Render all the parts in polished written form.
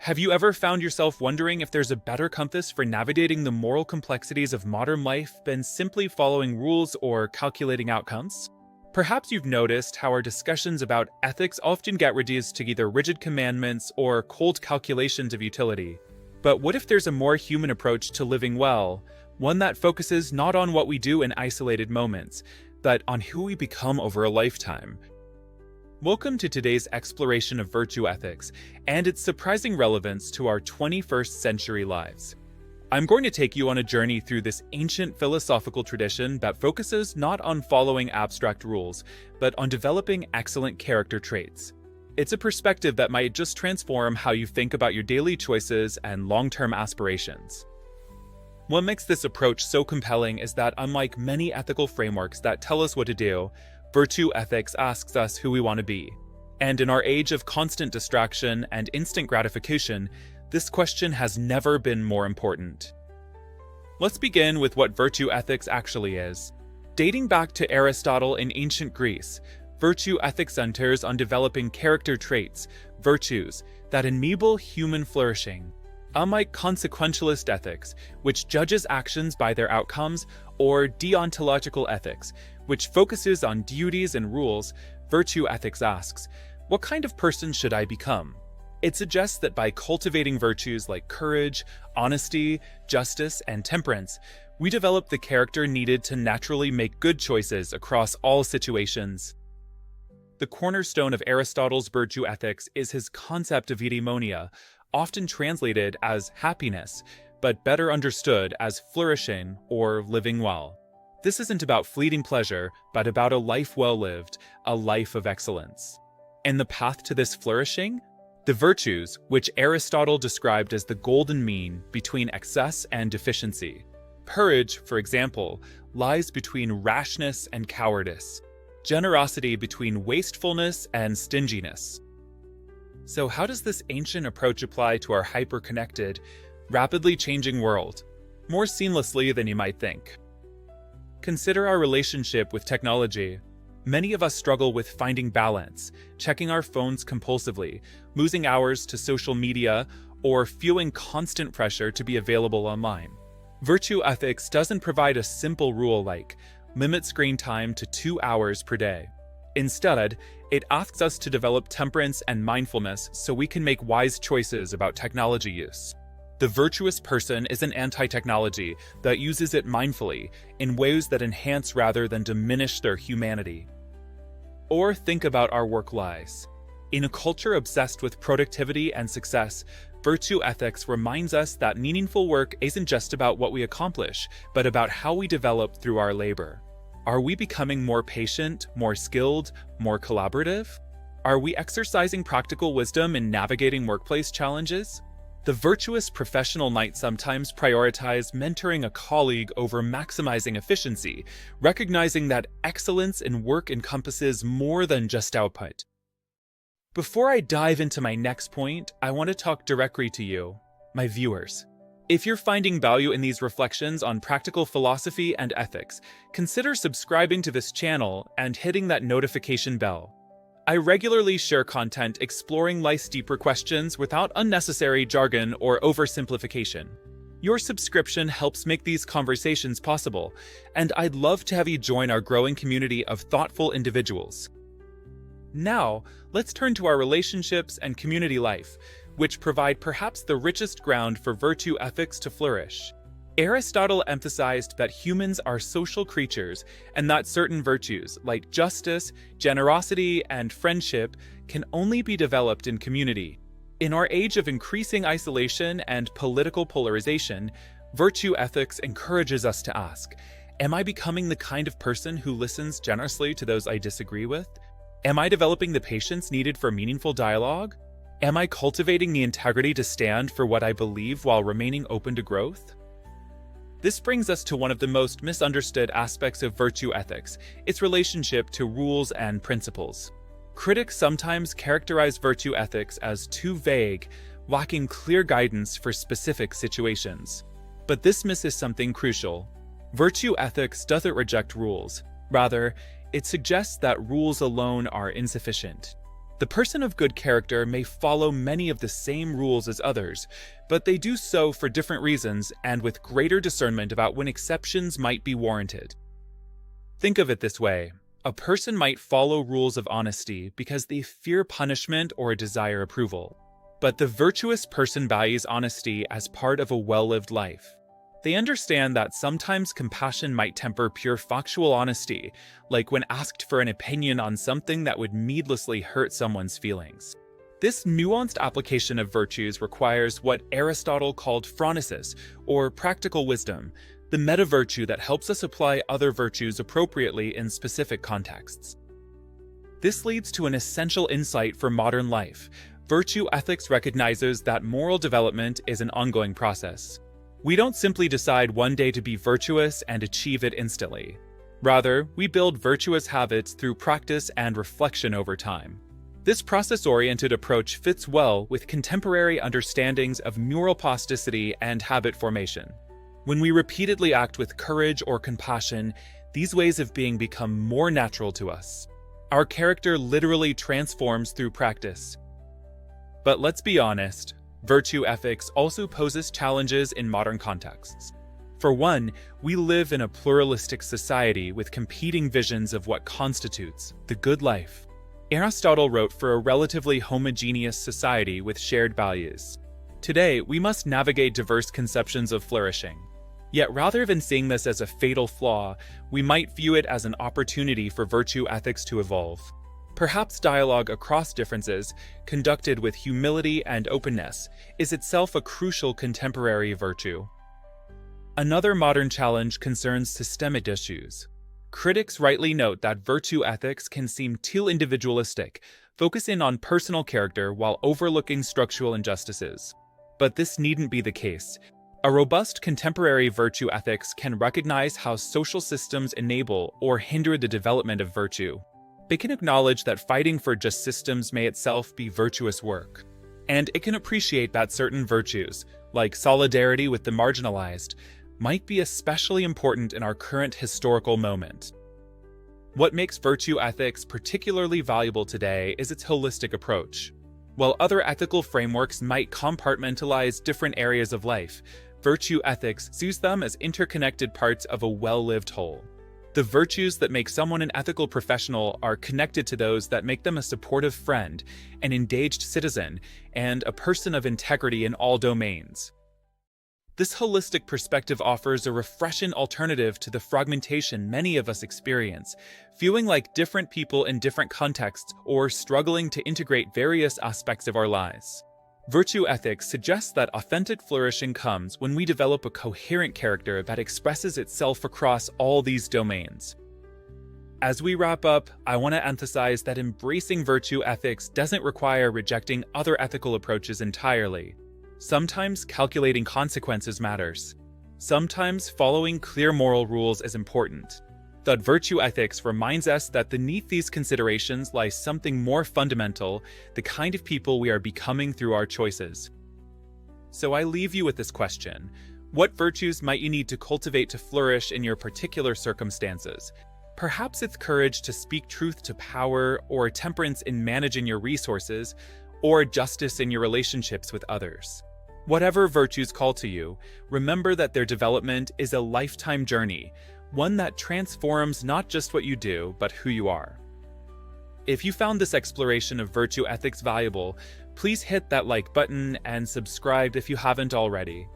Have you ever found yourself wondering if there's a better compass for navigating the moral complexities of modern life than simply following rules or calculating outcomes? Perhaps you've noticed how our discussions about ethics often get reduced to either rigid commandments or cold calculations of utility. But what if there's a more human approach to living well, one that focuses not on what we do in isolated moments, but on who we become over a lifetime? Welcome to today's exploration of virtue ethics and its surprising relevance to our 21st century lives. I'm going to take you on a journey through this ancient philosophical tradition that focuses not on following abstract rules, but on developing excellent character traits. It's a perspective that might just transform how you think about your daily choices and long-term aspirations. What makes this approach so compelling is that, unlike many ethical frameworks that tell us what to do, virtue ethics asks us who we want to be. And in our age of constant distraction and instant gratification, this question has never been more important. Let's begin with what virtue ethics actually is. Dating back to Aristotle in ancient Greece, virtue ethics centers on developing character traits, virtues, that enable human flourishing. Unlike consequentialist ethics, which judges actions by their outcomes, or deontological ethics, which focuses on duties and rules, virtue ethics asks, what kind of person should I become? It suggests that by cultivating virtues like courage, honesty, justice, and temperance, we develop the character needed to naturally make good choices across all situations. The cornerstone of Aristotle's virtue ethics is his concept of eudaimonia, often translated as happiness, but better understood as flourishing or living well. This isn't about fleeting pleasure, but about a life well lived, a life of excellence. And the path to this flourishing? The virtues, which Aristotle described as the golden mean between excess and deficiency. Courage, for example, lies between rashness and cowardice. Generosity between wastefulness and stinginess. So how does this ancient approach apply to our hyper-connected, rapidly changing world, more seamlessly than you might think? Consider our relationship with technology. Many of us struggle with finding balance, checking our phones compulsively, losing hours to social media, or feeling constant pressure to be available online. Virtue ethics doesn't provide a simple rule like, limit screen time to 2 hours per day. Instead, it asks us to develop temperance and mindfulness so we can make wise choices about technology use. The virtuous person is an anti-technology that uses it mindfully in ways that enhance rather than diminish their humanity. Or think about our work lives. In a culture obsessed with productivity and success, virtue ethics reminds us that meaningful work isn't just about what we accomplish, but about how we develop through our labor. Are we becoming more patient, more skilled, more collaborative? Are we exercising practical wisdom in navigating workplace challenges? The virtuous professional might sometimes prioritize mentoring a colleague over maximizing efficiency, recognizing that excellence in work encompasses more than just output. Before I dive into my next point, I want to talk directly to you, my viewers. If you're finding value in these reflections on practical philosophy and ethics, consider subscribing to this channel and hitting that notification bell. I regularly share content exploring life's deeper questions without unnecessary jargon or oversimplification. Your subscription helps make these conversations possible, and I'd love to have you join our growing community of thoughtful individuals. Now, let's turn to our relationships and community life, which provide perhaps the richest ground for virtue ethics to flourish. Aristotle emphasized that humans are social creatures and that certain virtues, like justice, generosity, and friendship, can only be developed in community. In our age of increasing isolation and political polarization, virtue ethics encourages us to ask, am I becoming the kind of person who listens generously to those I disagree with? Am I developing the patience needed for meaningful dialogue? Am I cultivating the integrity to stand for what I believe while remaining open to growth? This brings us to one of the most misunderstood aspects of virtue ethics, its relationship to rules and principles. Critics sometimes characterize virtue ethics as too vague, lacking clear guidance for specific situations. But this misses something crucial. Virtue ethics doesn't reject rules. Rather, it suggests that rules alone are insufficient. The person of good character may follow many of the same rules as others, but they do so for different reasons and with greater discernment about when exceptions might be warranted. Think of it this way. A person might follow rules of honesty because they fear punishment or desire approval. But the virtuous person values honesty as part of a well-lived life. They understand that sometimes compassion might temper pure factual honesty, like when asked for an opinion on something that would needlessly hurt someone's feelings. This nuanced application of virtues requires what Aristotle called phronesis, or practical wisdom, the meta-virtue that helps us apply other virtues appropriately in specific contexts. This leads to an essential insight for modern life. Virtue ethics recognizes that moral development is an ongoing process. We don't simply decide one day to be virtuous and achieve it instantly. Rather, we build virtuous habits through practice and reflection over time. This process-oriented approach fits well with contemporary understandings of neuroplasticity and habit formation. When we repeatedly act with courage or compassion, these ways of being become more natural to us. Our character literally transforms through practice. But let's be honest, virtue ethics also poses challenges in modern contexts. For one, we live in a pluralistic society with competing visions of what constitutes the good life. Aristotle wrote for a relatively homogeneous society with shared values. Today, we must navigate diverse conceptions of flourishing. Yet rather than seeing this as a fatal flaw, we might view it as an opportunity for virtue ethics to evolve. Perhaps dialogue across differences, conducted with humility and openness, is itself a crucial contemporary virtue. Another modern challenge concerns systemic issues. Critics rightly note that virtue ethics can seem too individualistic, focusing on personal character while overlooking structural injustices. But this needn't be the case. A robust contemporary virtue ethics can recognize how social systems enable or hinder the development of virtue. It can acknowledge that fighting for just systems may itself be virtuous work. And it can appreciate that certain virtues, like solidarity with the marginalized, might be especially important in our current historical moment. What makes virtue ethics particularly valuable today is its holistic approach. While other ethical frameworks might compartmentalize different areas of life, virtue ethics sees them as interconnected parts of a well-lived whole. The virtues that make someone an ethical professional are connected to those that make them a supportive friend, an engaged citizen, and a person of integrity in all domains. This holistic perspective offers a refreshing alternative to the fragmentation many of us experience, feeling like different people in different contexts or struggling to integrate various aspects of our lives. Virtue ethics suggests that authentic flourishing comes when we develop a coherent character that expresses itself across all these domains. As we wrap up, I want to emphasize that embracing virtue ethics doesn't require rejecting other ethical approaches entirely. Sometimes calculating consequences matters. Sometimes following clear moral rules is important. That virtue ethics reminds us that beneath these considerations lies something more fundamental, the kind of people we are becoming through our choices. So I leave you with this question. What virtues might you need to cultivate to flourish in your particular circumstances? Perhaps it's courage to speak truth to power, or temperance in managing your resources, or justice in your relationships with others. Whatever virtues call to you, remember that their development is a lifetime journey, one that transforms not just what you do, but who you are. If you found this exploration of virtue ethics valuable, please hit that like button and subscribe if you haven't already.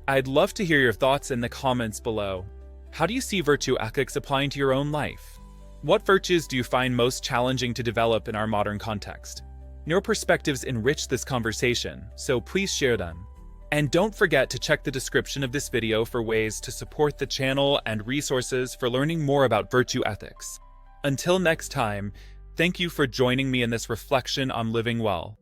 I'd love to hear your thoughts in the comments below. How do you see virtue ethics applying to your own life? What virtues do you find most challenging to develop in our modern context? Your perspectives enrich this conversation, so please share them. And don't forget to check the description of this video for ways to support the channel and resources for learning more about virtue ethics. Until next time, thank you for joining me in this reflection on living well.